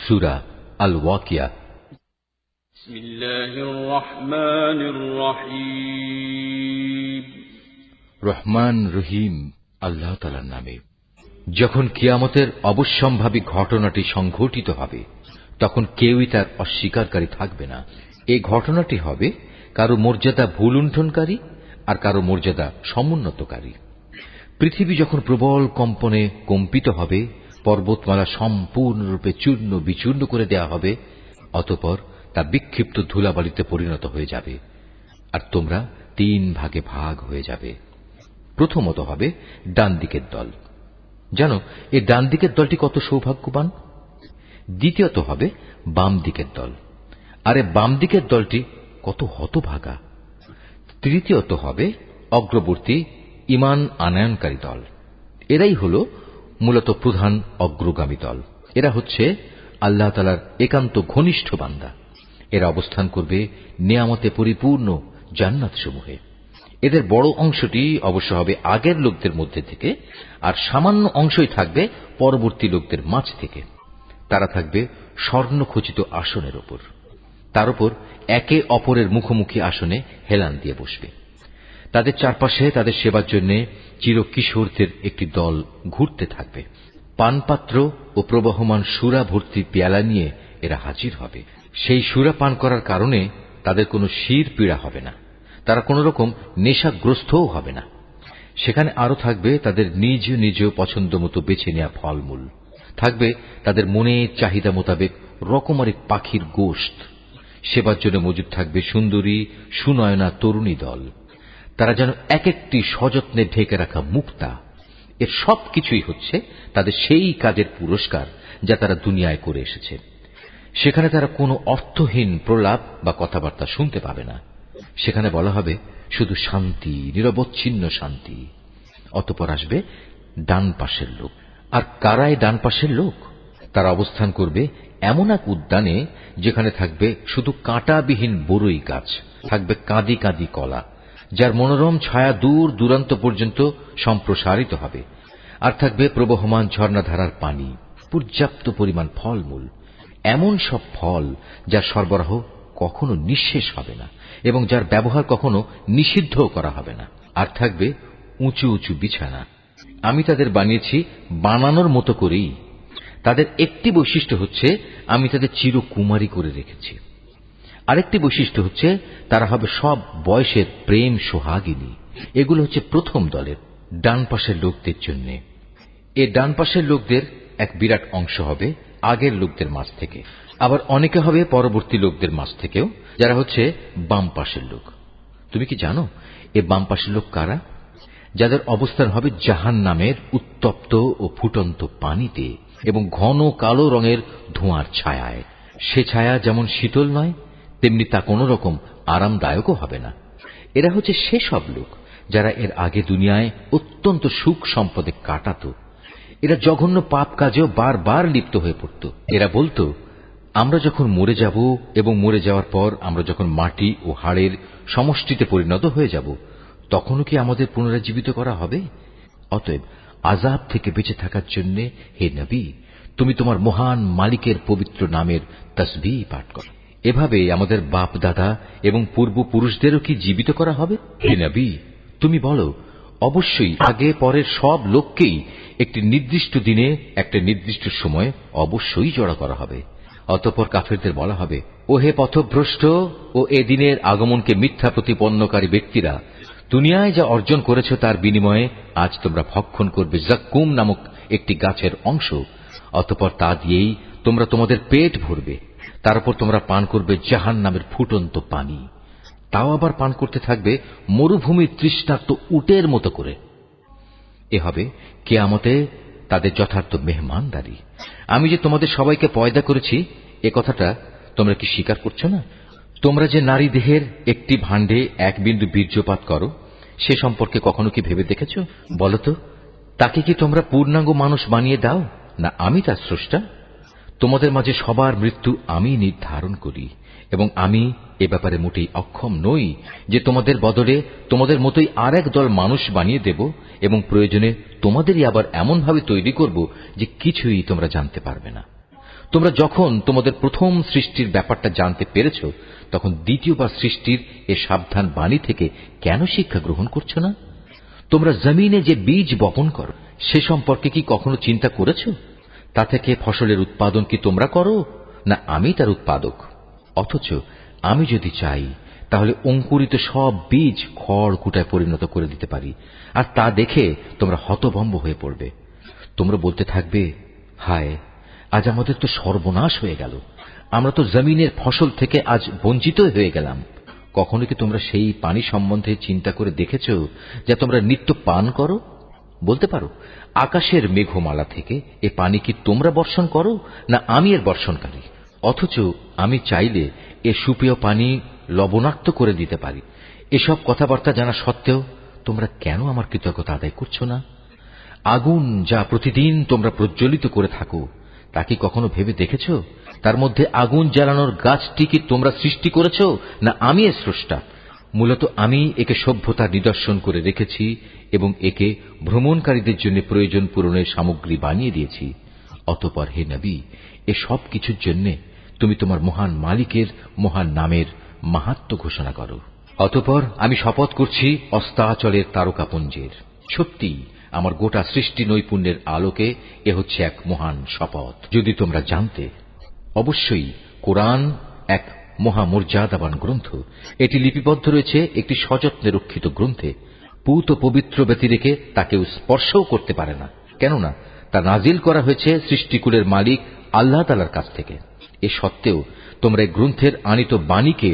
সূরা আল ওয়াকিয়া। বিসমিল্লাহির রহমানির রহিম। রহমান রহিম আল্লাহ তাআলার নামে। যখন কিয়ামতের অবশ্যম্ভাবী ঘটনাটি সংঘটিত হবে তখন কেউই তার অস্বীকারী থাকবে না। এই ঘটনাটি হবে কারো মর্যাদা ভুলুণ্ঠনকারী আর কারো মর্যাদা সমুন্নতকারী। পৃথিবী যখন প্রবল কম্পনে কম্পিত হবে, পর্বতমালা সম্পূর্ণরূপে চূর্ণ বিচূর্ণ করে দেয়া হবে, অতঃপর তা বিক্ষিপ্ত ধুলাবালিতে পরিণত হয়ে যাবে আর তোমরা 3 ভাগে ভাগ হয়ে যাবে। প্রথমত হবে ডান দিকের দল। জানো এই ডান দিকের দলটি কত সৌভাগ্যবান। দ্বিতীয়ত হবে বাম দিকের দল, আর এই বাম দিকের দলটি কত হতভাগা। তৃতীয়ত হবে অগ্রবর্তী ঈমান আনয়নকারী দল। এরাই হল মূলত প্রধান অগ্রগামী দল। এরা হচ্ছে আল্লাহ তাআলার একান্ত ঘনিষ্ঠ বান্দা। এরা অবস্থান করবে নিয়ামতে পরিপূর্ণ জান্নাত সমূহে। এদের বড় অংশটি অবশ্য হবে আগের লোকদের মধ্যে থেকে, আর সামান্য অংশই থাকবে পরবর্তী লোকদের মাঝ থেকে। তারা থাকবে স্বর্ণখচিত আসনের ওপর। তার উপর একে অপরের মুখোমুখি আসনে হেলান দিয়ে বসবে। তাদের চারপাশে তাদের সেবার জন্য চিরকিশোরদের একটি দল ঘুরতে থাকবে। পানপাত্র ও প্রবহমান সুরা ভর্তি পেয়ালা নিয়ে এরা হাজির হবে। সেই সুরা পান করার কারণে তাদের কোনো শির পীড়া হবে না, তারা কোন রকম নেশাগ্রস্তও হবে না। সেখানে আরো থাকবে তাদের নিজ নিজ পছন্দ মতো বেছে নেওয়া ফলমূল, থাকবে তাদের মনের চাহিদা মোতাবেক রকমারি পাখির গোশত। সেবার জন্য মজুদ থাকবে সুন্দরী সুনয়না তরুণী দল। তারা যেন এক একটি সযত্নে ঢেকে রাখা মুক্তা। এর সবকিছুই হচ্ছে তাদের সেই কাজের পুরস্কার যা তারা দুনিয়ায় করে এসেছে। সেখানে তারা কোনো অর্থহীন প্রলাপ বা কথাবার্তা শুনতে পাবে না। সেখানে বলা হবে শুধু শান্তি, নিরবচ্ছিন্ন শান্তি। অতঃপর আসবে ডান পাশের লোক। আর কারাই ডান পাশের লোক? তারা অবস্থান করবে এমন এক উদ্যানে যেখানে থাকবে শুধু কাঁটাবিহীন বরই গাছ, থাকবে কাঁদি কাঁদি কলা, যার মনোরম ছায়া দূর দূরান্ত পর্যন্ত সম্প্রসারিত হবে, আর থাকবে প্রবহমান ঝর্ণাধারার পানি, পর্যাপ্ত পরিমাণ ফলমূল, এমন সব ফল যার সরবরাহ কখনো নিঃশেষ হবে না এবং যার ব্যবহার কখনো নিষিদ্ধ করা হবে না। আর থাকবে উঁচু উঁচু বিছানা। আমি তাদের বানিয়েছি বানানোর মতো করেই। তাদের একটি বৈশিষ্ট্য হচ্ছে আমি তাদের চিরকুমারী করে রেখেছি। আরেকটি বৈশিষ্ট্য হচ্ছে তারা হবে সব বয়সের প্রেম সোহাগিনী। এগুলো হচ্ছে প্রথম দলের ডান পাশের লোকদের জন্য। এই ডান পাশের লোকদের এক বিরাট অংশ হবে আগের লোকদের মাঝ থেকে, আবার অনেকে হবে পরবর্তী লোকদের মাঝ থেকেও, যারা হচ্ছে বাম পাশের লোক। তুমি কি জানো এ বাম পাশের লোক কারা? যাদের অবস্থান হবে জাহান্নামের উত্তপ্ত ও ফুটন্ত পানিতে এবং ঘন কালো রঙের ধোঁয়ার ছায়ায়। সে ছায়া যেমন শীতল নয়, তেমনি তা কোন রকম আরামদায়কও হবে না। এরা হচ্ছে সেসব লোক যারা এর আগে দুনিয়ায় অত্যন্ত সুখ সম্পদে কাটাত। এরা জঘন্য পাপ কাজেও বারবার লিপ্ত হয়ে পড়ত। এরা বলতো, আমরা যখন মরে যাব এবং মরে যাওয়ার পর আমরা যখন মাটি ও হাড়ের সমষ্টিতে পরিণত হয়ে যাব, তখনও কি আমাদের পুনরুজ্জীবিত করা হবে? অতএব আযাব থেকে বেঁচে থাকার জন্য হে নবী, তুমি তোমার মহান মালিকের পবিত্র নামের তাসবিহ পাঠ করো। এভাবে আমাদের বাপ দাদা এবং পূর্বপুরুষদেরও কি জীবিত করা হবে? হে নবী, তুমি বলো, অবশ্যই আগে পরের সব লোককেই একটি নির্দিষ্ট দিনে একটা নির্দিষ্ট সময় অবশ্যই জড়ো করা হবে। অতঃপর কাফেরদের বলা হবে, ও হে পথভ্রষ্ট ও এ দিনের আগমনকে মিথ্যা প্রতিপন্নকারী ব্যক্তিরা, দুনিয়ায় যা অর্জন করেছ তার বিনিময়ে আজ তোমরা ভক্ষণ করবে যাক্কুম নামক একটি গাছের অংশ। অতঃপর তা দিয়েই তোমরা তোমাদের পেট ভরবে। তার উপর তোমরা পান করবে জাহান্নামের ফুটন্ত পানি। তাও আবার পান করতে থাকবে মরুভূমির তৃষ্ণার্ত উটের মতো করে। এ হবে কিয়ামতে তাদের যথার্থ মেহমানদারি। আমি যে তোমাদের সবাইকে পয়দা করেছি এ কথাটা তোমরা কি স্বীকার করছো না? তোমরা যে নারী দেহের একটি ভাণ্ডে এক বিন্দু বীর্যপাত করো, সে সম্পর্কে কখনো কি ভেবে দেখেছ? বলতো, তাকে কি তোমরা পূর্ণাঙ্গ মানুষ বানিয়ে দাও না আমি তার স্রষ্টা? তোমাদের মাঝে সবার মৃত্যু আমি নির্ধারণ করি এবং আমি এ ব্যাপারে মোটেই অক্ষম নই যে তোমাদের বদলে তোমাদের মতোই আর এক দল মানুষ বানিয়ে দেব এবং প্রয়োজনে তোমাদেরই আবার এমনভাবে তৈরি করব যে কিছুই তোমরা জানতে পারবে না। তোমরা যখন তোমাদের প্রথম সৃষ্টির ব্যাপারটা জানতে পেরেছ, তখন দ্বিতীয়বার সৃষ্টির এ সাবধান বাণী থেকে কেন শিক্ষা গ্রহণ করছো না? তোমরা জমিনে যে বীজ বপন করো, সে সম্পর্কে কি কখনো চিন্তা করেছ? তা থেকে ফসলের উৎপাদন কি তোমরা করো, না আমি তার উৎপাদক? অথচ আমি যদি চাই, তাহলে অঙ্কুরিত সব বীজ খড় কুটায় পরিণত করে দিতে পারি, আর তা দেখে তোমরা হতভম্ব হয়ে পড়বে। তোমরা বলতে থাকবে, হায়, আজ আমাদের তো সর্বনাশ হয়ে গেল, আমরা তো জমিনের ফসল থেকে আজ বঞ্চিত হয়ে গেলাম। কখনো কি তোমরা সেই পানি সম্বন্ধে চিন্তা করে দেখেছ, যা তোমরা নিত্য পান করো? বলতে পারো, আকাশের মেঘমালা থেকে এ পানি কি তোমরা বর্ষণ করো, না আমি এর বর্ষণকারী? অথচ আমি চাইলে এ সুপেয় পানি লবণাক্ত করে দিতে পারি। এসব কথাবার্তা জানা সত্ত্বেও তোমরা কেন আমার কৃতজ্ঞতা আদায় করছো না? আগুন যা প্রতিদিন তোমরা প্রজ্বলিত করে থাকো, তা কি কখনো ভেবে দেখেছ? তার মধ্যে আগুন জ্বালানোর গাছটি কি তোমরা সৃষ্টি করেছ, না আমি এর স্রষ্টা? মূলত আমি একে সভ্যতার নিদর্শন করে রেখেছি এবং একে ভ্রমণকারীদের জন্য প্রয়োজন পূরণের সামগ্রী বানিয়ে দিয়েছি। অতঃপর হে নবী, এ সব কিছুর জন্য তুমি তোমার মহান মালিকের মহান নামের মাহাত্ম্য ঘোষণা করো। অতঃপর আমি শপথ করছি অস্তাচলের তারকাপুঞ্জের। সত্যি আমার গোটা সৃষ্টি নৈপুণ্যের আলোকে এ হচ্ছে এক মহান শপথ। যদি তোমরা জানতে। অবশ্যই কোরআন এক মহামর্যাদাবান গ্রন্থ। এটি লিপিবদ্ধ রয়েছে একটি সযত্নে রক্ষিত গ্রন্থে। পূত পবিত্র ব্যতিরেকে তাকেও স্পর্শও করতে পারে না, কেননা তা নাজিল করা হয়েছে সৃষ্টিকুলের মালিক আল্লাহ তাআলার কাছ থেকে। এ সত্ত্বেও তোমরা এই গ্রন্থের আনিত বাণীকে